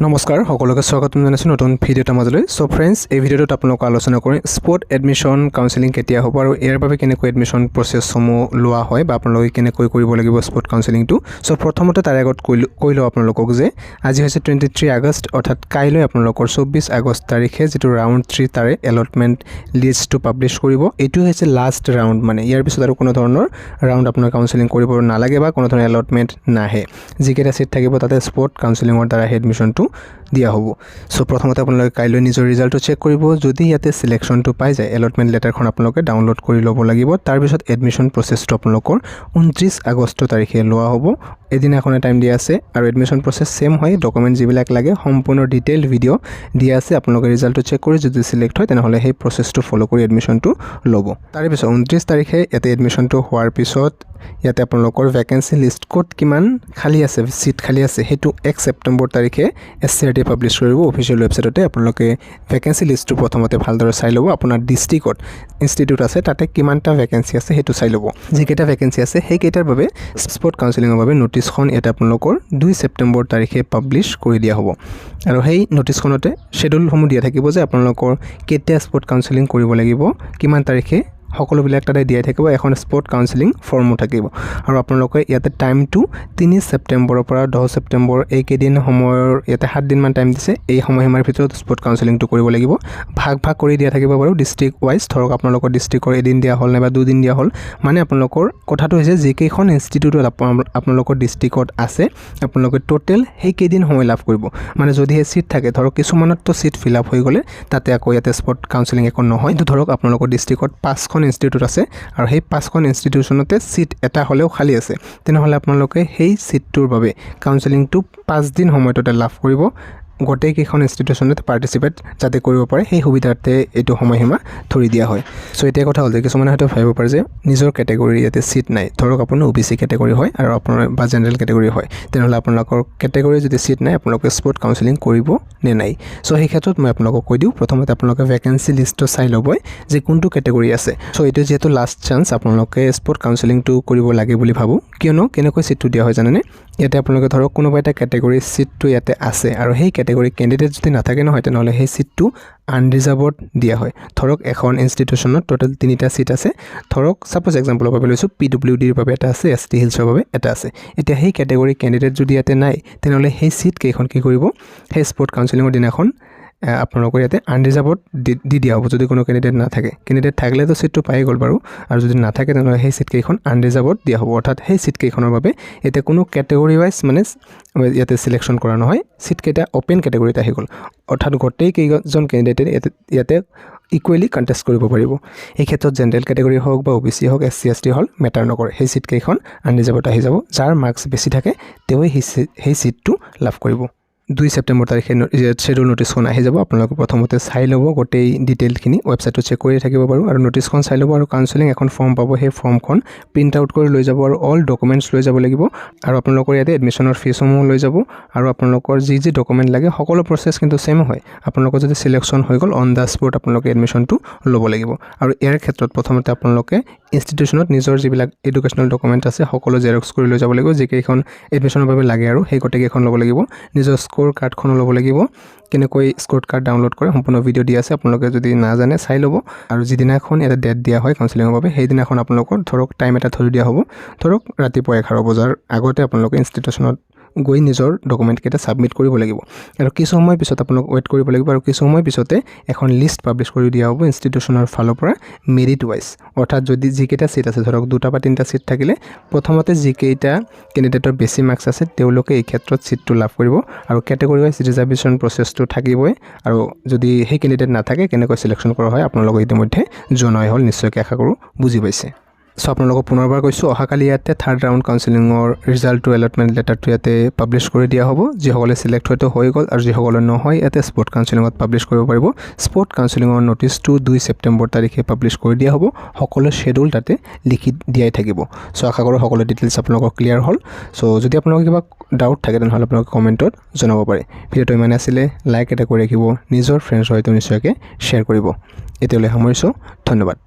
নমস্কাৰ সকলোকে স্বাগতম জনাইছোঁ নতুন ভিডিঅ' এটা মাজলৈ। সো ফ্ৰেণ্ডছ, এই ভিডিঅ'টোত আপোনালোকক আলোচনা কৰিম স্পট এডমিশ্যন কাউন্সেলিং কেতিয়া হ'ব আৰু ইয়াৰ বাবে কেনেকৈ এডমিশ্যন প্ৰচেছসমূহ লোৱা হয় বা আপোনালোকে কেনেকৈ কৰিব লাগিব স্পট কাউন্সেলিংটো। সো প্ৰথমতে তাৰ আগত কৈ লওঁ আপোনালোকক যে আজি হৈছে 23 আগষ্ট, অৰ্থাৎ কাইলৈ আপোনালোকৰ 24 আগষ্ট তাৰিখে যিটো ৰাউণ্ড 3 তাৰে এলটমেণ্ট লিষ্টটো পাব্লিছ কৰিব। এইটো হৈছে লাষ্ট ৰাউণ্ড, মানে ইয়াৰ পিছত আৰু কোনো ধৰণৰ ৰাউণ্ড আপোনাৰ কাউন্সেলিং কৰিব নালাগে বা কোনো ধৰণৰ এলটমেণ্ট নাহে। যিকেইটা চিট থাকিব তাতে স্পট কাউন্সেলিঙৰ দ্বাৰা এডমিশ্যনটো দিয়া হ'ব। সো প্ৰথমতে আপোনালোকে কাইলৈ নিজৰ ৰিজাল্টটো চেক কৰিব। যদি ইয়াতে সিলেকশ্যনটো পাই যায়, এলটমেণ্ট লেটাৰখন আপোনালোকে ডাউনলোড কৰি ল'ব লাগিব। তাৰপিছত এডমিশ্যন প্ৰচেছটো আপোনালোকৰ 29 আগষ্ট তাৰিখে লোৱা হ'ব। এদিনাখনে টাইম দিয়া আছে আৰু এডমিশ্যন প্ৰচেছ সেম হয়। ডকুমেণ্ট যিবিলাক লাগে সম্পূৰ্ণ ডিটেইল ভিডিঅ' দিয়া আছে। আপোনালোকে ৰিজাল্টটো চেক কৰি যদি চিলেক্ট হয় তেনেহ'লে সেই প্ৰচেছটো ফ'ল' কৰি এডমিশ্যনটো ল'ব। তাৰপিছত 29 তাৰিখে ইয়াতে এডমিশ্যনটো হোৱাৰ পিছত ইয়াতে আপোনালোকৰ ভেকেঞ্চি লিষ্ট ক'ত কিমান খালী আছে, চিট খালী আছে, সেইটো 1 ছেপ্টেম্বৰ তাৰিখে SCRT পাব্লিছ কৰিব অফিচিয়েল ৱেবছাইটতে। আপোনালোকে ভেকেঞ্চি লিষ্টটো প্ৰথমতে ভালদৰে চাই ল'ব। আপোনাৰ ডিষ্ট্ৰিক্টত ইনষ্টিটিউট আছে তাতে কিমানটা ভেকেঞ্চি আছে সেইটো চাই ল'ব। যিকেইটা ভেকেঞ্চি আছে সেইকেইটাৰ বাবে স্পট কাউন্সেলিঙৰ বাবে নোটিছখন ইয়াতে আপোনালোকৰ 2 ছেপ্টেম্বৰ তাৰিখে পাব্লিছ কৰি দিয়া হ'ব। আৰু সেই নোটিছখনতে শ্বেডিউলসমূহ দিয়া থাকিব যে আপোনালোকৰ কেতিয়া স্পট কাউন্সেলিং কৰিব লাগিব, কিমান তাৰিখে, সকলোবিলাক তাতে দিয়াই থাকিব। এখন স্পট কাউন্সেলিং ফৰ্মো থাকিব আৰু আপোনালোকে ইয়াতে টাইমটো 3 ছেপ্টেম্বৰৰ পৰা 10 ছেপ্টেম্বৰ এইকেইদিন সময়ৰ ইয়াতে 7 দিনমান টাইম দিছে। এই সময়সীমাৰ ভিতৰত স্পট কাউন্সেলিংটো কৰিব লাগিব। ভাগ কৰি দিয়া থাকিব বাৰু ডিষ্ট্ৰিক্ট ৱাইজ। ধৰক আপোনালোকৰ ডিষ্ট্ৰিক্টৰ এদিন দিয়া হ'ল নাইবা 2 দিন দিয়া হ'ল। মানে আপোনালোকৰ কথাটো হৈছে যিকেইখন ইনষ্টিটিউটত আপোনালোকৰ ডিষ্ট্ৰিক্টত আছে আপোনালোকে টোটেল সেইকেইদিন সময় লাভ কৰিব। মানে যদিহে চিট থাকে, ধৰক কিছুমানততো চিট ফিল আপ হৈ গ'লে তাতে আকৌ ইয়াতে স্পট কাউন্সেলিং একো নহয়। কিন্তু ধৰক আপোনালোকৰ ডিষ্ট্ৰিক্টত 5খন ইনষ্টিটিউট আছে আৰু সেই 5খন ইনষ্টিটিউশ্যনতে চিট এটা হ'লেও খালী আছে, তেনেহ'লে আপোনালোকে সেই চিটটোৰ বাবে কাউন্সেলিংটো 5 দিন সময়তে লাভ কৰিব। গোটেইকেইখন ইনষ্টিটিউশ্যনত পাৰ্টিচিপেট যাতে কৰিব পাৰে সেই সুবিধাৰ্থে এইটো সময়সীমা ধৰি দিয়া হয়। চ' এতিয়া কথা হ'ল যে কিছুমানে হয়তো ভাবিব পাৰে যে নিজৰ কেটেগৰী ইয়াতে চিট নাই। ধৰক আপোনাৰ OBC কেটেগৰী হয় আৰু আপোনাৰ বা জেনেৰেল কেটেগৰী হয়, তেনেহ'লে আপোনালোকৰ কেটেগৰী যদি চিট নাই আপোনালোকে স্পট কাউন্সেলিং কৰিব নে নাই। চ' সেই ক্ষেত্ৰত মই আপোনালোকক কৈ দিওঁ, প্ৰথমতে আপোনালোকে ভেকেঞ্চি লিষ্টটো চাই ল'বই যে কোনটো কেটেগৰী আছে। চ' এইটো যিহেতু লাষ্ট চান্স, আপোনালোকে স্পট কাউন্সেলিংটো কৰিব লাগে বুলি ভাবোঁ। কিয়নো কেনেকৈ চিটটো দিয়া হয় জানেনে? ইয়াতে আপোনালোকে ধৰক কোনোবা এটা কেটেগৰীৰ চিটটো ইয়াতে আছে আৰু সেই কেটেগৰী কেণ্ডিডেট যদি নাথাকে নহয় তেনেহ'লে সেই চিটটো আনৰিজাৰ্ভড দিয়া হয়। ধৰক এখন ইনষ্টিটিউশ্যনত টোটেল 3টা চিট আছে। ধৰক ছাপ'জ এক্সাম্পলৰ বাবে লৈছোঁ PWDৰ বাবে এটা আছে, ST হিলছৰ বাবে এটা আছে। এতিয়া সেই কেটেগৰী কেণ্ডিডেট যদি ইয়াতে নাই তেনেহ'লে সেই চিট কেইখন কি কৰিব, সেই স্পট কাউন্সেলিঙৰ দিনাখন আপোনালোকৰ ইয়াতে আনৰিজাৰ্ভড দি দিয়া হ'ব। যদি কোনো কেণ্ডিডেট নাথাকে, কেণ্ডিডেট থাকিলেতো চিটটো পাই গ'ল বাৰু, আৰু যদি নাথাকে তেনেহ'লে সেই চিট কেইখন আনৰিজাৰ্ভড দিয়া হ'ব। অৰ্থাৎ সেই চিট কেইখনৰ বাবে এতিয়া কোনো কেটেগৰী ৱাইজ মানে ইয়াতে চিলেকশ্যন কৰা নহয়, চিটকেইটা অ'পেন কেটেগৰীত আহি গ'ল। অৰ্থাৎ গোটেইকেইজন কেণ্ডিডেটে ইয়াতে ইকুৱেলি কণ্টেষ্ট কৰিব পাৰিব। এই ক্ষেত্ৰত জেনেৰেল কেটেগৰী হওক বা OBC হওক, SC ST হ'ল মেটাৰ নকৰে। সেই চিট কেইখন আনৰিজাৰ্ভড আহি যাব। যাৰ মাৰ্কছ বেছি থাকে তেওঁৱে সেই চিটটো লাভ কৰিব। 2 ছেপ্টেম্বৰ তাৰিখে শ্বেডিউল নোটিছখন আহি যাব। আপোনালোকে প্ৰথমতে চাই ল'ব গোটেই ডিটেইলখিনি, ৱেবছাইটটো চেক কৰি থাকিব বাৰু, আৰু নোটিছখন চাই ল'ব আৰু কাউন্সেলিং এখন ফৰ্ম পাব। সেই ফৰ্মখন প্ৰিণ্ট আউট কৰি লৈ যাব আৰু অল ডকুমেণ্টছ লৈ যাব লাগিব। আৰু আপোনালোকৰ ইয়াতে এডমিশ্যনৰ ফিজসমূহ লৈ যাব আৰু আপোনালোকৰ যি ডকুমেণ্ট লাগে সকলো প্ৰচেছ কিন্তু ছেম হয়। আপোনালোকৰ যদি চিলেকশ্যন হৈ গ'ল অন দ্য স্পট আপোনালোকে এডমিশ্যনটো ল'ব লাগিব। আৰু ইয়াৰ ক্ষেত্ৰত প্ৰথমতে আপোনালোকে ইনষ্টিটিউশ্যনত নিজৰ যিবিলাক এডুকেশ্যনেল ডকুমেণ্ট আছে সকলো জেৰক্স কৰি লৈ যাব লাগিব। যিকেইখন এডমিশ্যনৰ বাবে লাগে আৰু সেই গোটেইকেইখন ল'ব লাগিব। নিজৰ স্ক'ৰ কাৰ্ডখনো ল'ব লাগিব। কেনেকৈ স্ক'ৰ কাৰ্ড ডাউনলোড কৰে সম্পূৰ্ণ ভিডিঅ' দিয়া আছে, আপোনালোকে যদি নাজানে চাই ল'ব। আৰু যিদিনাখন এটা ডেট দিয়া হয় কাউন্সেলিঙৰ বাবে সেইদিনাখন আপোনালোকৰ ধৰক টাইম এটা ধৰি দিয়া হ'ব। ধৰক ৰাতিপুৱা 11 বজাৰ আগতে আপোনালোকে ইনষ্টিটিউশ্যনত গৈ নিজৰ ডকুমেণ্টকেইটা ছাবমিট কৰিব লাগিব। আৰু কিছু সময় পিছত আপোনালোক ৱেইট কৰিব লাগিব। আৰু কিছু সময় পিছতে এখন লিষ্ট পাব্লিছ কৰি দিয়া হ'ব ইনষ্টিটিউশ্যনৰ ফালৰ পৰা মেৰিট ৱাইজ। অৰ্থাৎ যদি যিকেইটা চিট আছে, ধৰক 2টা বা 3টা চিট থাকিলে প্ৰথমতে যিকেইটা কেণ্ডিডেটৰ বেছি মাৰ্কছ আছে তেওঁলোকে এই ক্ষেত্ৰত চিটটো লাভ কৰিব। আৰু কেটেগৰী ৱাইজ ৰিজাৰ্ভেশ্যন প্ৰচেছটো থাকিবই। আৰু যদি সেই কেণ্ডিডেট নাথাকে কেনেকৈ চিলেকশ্যন কৰা হয় আপোনালোকক ইতিমধ্যে জনাই হ'ল, নিশ্চয়কৈ আশা কৰোঁ বুজি পাইছে। চ' আপোনালোকক পুনৰবাৰ কৈছোঁ, অহাকালি ইয়াতে 3rd ৰাউণ্ড কাউন্সেলিঙৰ ৰিজাল্টটো এলটমেণ্ট লেটাৰটো ইয়াতে পাব্লিছ কৰি দিয়া হ'ব। যিসকলে চিলেক্ট হয়তো হৈ গ'ল আৰু যিসকলে নহয় ইয়াতে স্পট কাউন্সেলিঙত পাব্লিছ কৰিব পাৰিব। স্পট কাউন্সেলিঙৰ নোটিছটো 2 ছেপ্টেম্বৰ তাৰিখে পাব্লিছ কৰি দিয়া হ'ব। সকলো শ্বেডিউল তাতে লিখি দিয়াই থাকিব। চ' আশা কৰোঁ সকলো ডিটেইলছ আপোনালোকৰ ক্লিয়াৰ হ'ল। চ' যদি আপোনালোকৰ কিবা ডাউট থাকে তেনেহ'লে আপোনালোকে কমেণ্টত জনাব পাৰে। ভিডিঅ'টো ইমানে আছিলে, লাইক এটা কৰি ৰাখিব, নিজৰ ফ্ৰেণ্ডছ হয়তো নিশ্চয়কৈ শ্বেয়াৰ কৰিব। এতিয়ালৈ সামৰিছোঁ, ধন্যবাদ।